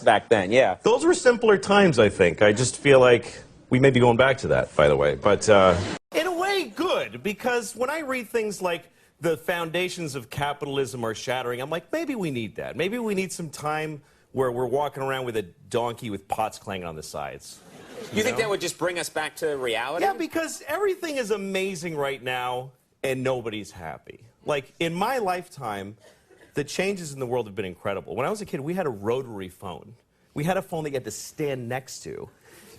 back then, yeah. Those were simpler times, I think. I just feel like we may be going back to that, by the way. But in a way, good, because when I read things like the foundations of capitalism are shattering, I'm like, maybe we need that. Maybe we need some time where we're walking around with a donkey with pots clanging on the sides. You think that would just bring us back to reality? Yeah, because everything is amazing right now, and nobody's happy. Like, in my lifetime, the changes in the world have been incredible. When I was a kid, we had a rotary phone. We had a phone that you had to stand next to,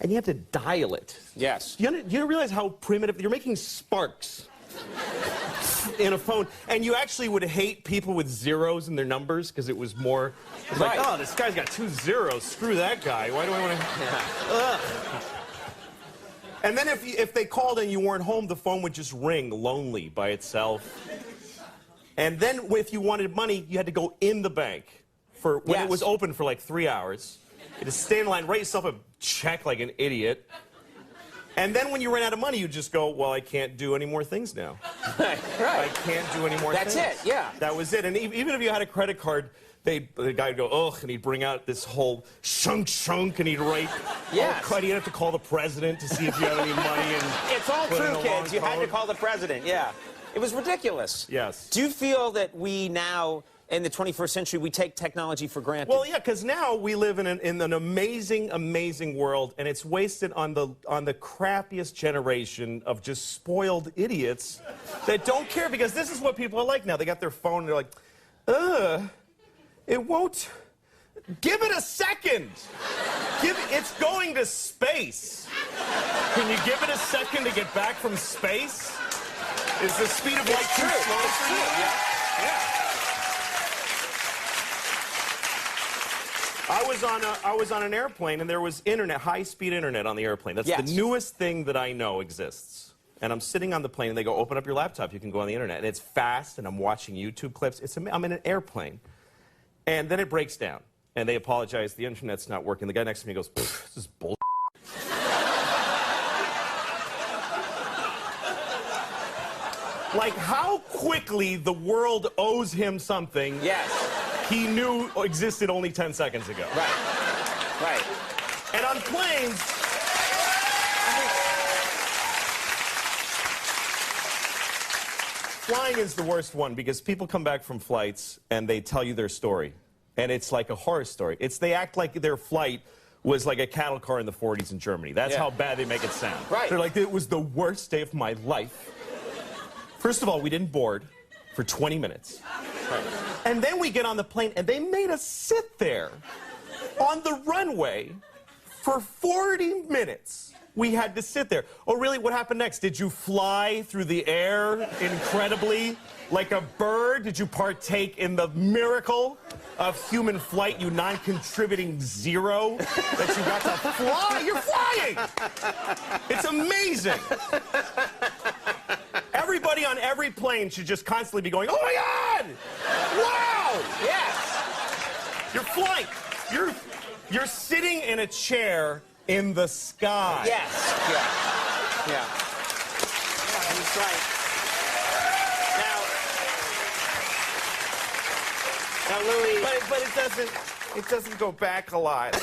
and you had to dial it. Yes. You realize how primitive? You're making sparks in a phone, and you actually would hate people with zeros in their numbers because it was more. It was like, oh, this guy's got 2 zeros. Screw that guy. Why do I want to? Yeah. And then if they called and you weren't home, the phone would just ring lonely by itself. And then if you wanted money, you had to go in the bank for when it was open for like 3 hours. You had to stand in line, write yourself a check like an idiot. And then when you ran out of money, you just go, well, I can't do any more things now. Right. I can't do any more things. That's it, yeah. That was it. And even if you had a credit card, the guy would go, ugh, and he'd bring out this whole shunk, and he'd write, cut. He'd have to call the president to see if you had any money. And it's all true, kids. You had to call the president, yeah. It was ridiculous. Yes. Do you feel that we now, in the 21st century, we take technology for granted? Well, yeah, because now we live in an amazing, amazing world, and it's wasted on the crappiest generation of just spoiled idiots that don't care, because this is what people are like now. They got their phone, and they're like, it won't. Give it a second. It's going to space. Can you give it a second to get back from space? Is the speed of light too slow for you? Yeah. I was on an airplane, and there was internet, high-speed internet on the airplane. That's the newest thing that I know exists. And I'm sitting on the plane, and they go, open up your laptop, you can go on the internet. And it's fast, and I'm watching YouTube clips. I'm in an airplane. And then it breaks down, and they apologize, the internet's not working. The guy next to me goes, this is bullshit. Like, how quickly the world owes him something he knew existed only 10 seconds ago. Right. And on planes, flying is the worst one, because people come back from flights and they tell you their story. And it's like a horror story. They act like their flight was like a cattle car in the 40s in Germany. That's how bad they make it sound. Right. They're like, it was the worst day of my life. First of all, we didn't board for 20 minutes. Right. And then we get on the plane, and they made us sit there on the runway for 40 minutes. We had to sit there. Oh, really? What happened next? Did you fly through the air incredibly like a bird? Did you partake in the miracle of human flight, you non-contributing zero, that you got to fly? You're flying! It's amazing. Everybody on every plane should just constantly be going, oh my God! Wow! Yes! You're flying. You're sitting in a chair in the sky. Yes. Yeah. He's right. Now, Louis. But it doesn't go back a lot.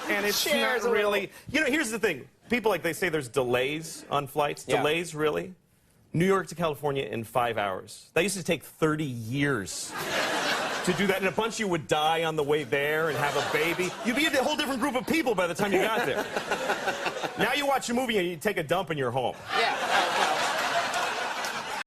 and it's not really. You know, here's the thing. People, like, they say there's delays on flights. Yeah. Delays, really? New York to California in 5 hours. That used to take 30 years to do that. And a bunch of you would die on the way there and have a baby. You'd be a whole different group of people by the time you got there. Now you watch a movie and you take a dump and you're home. Yeah.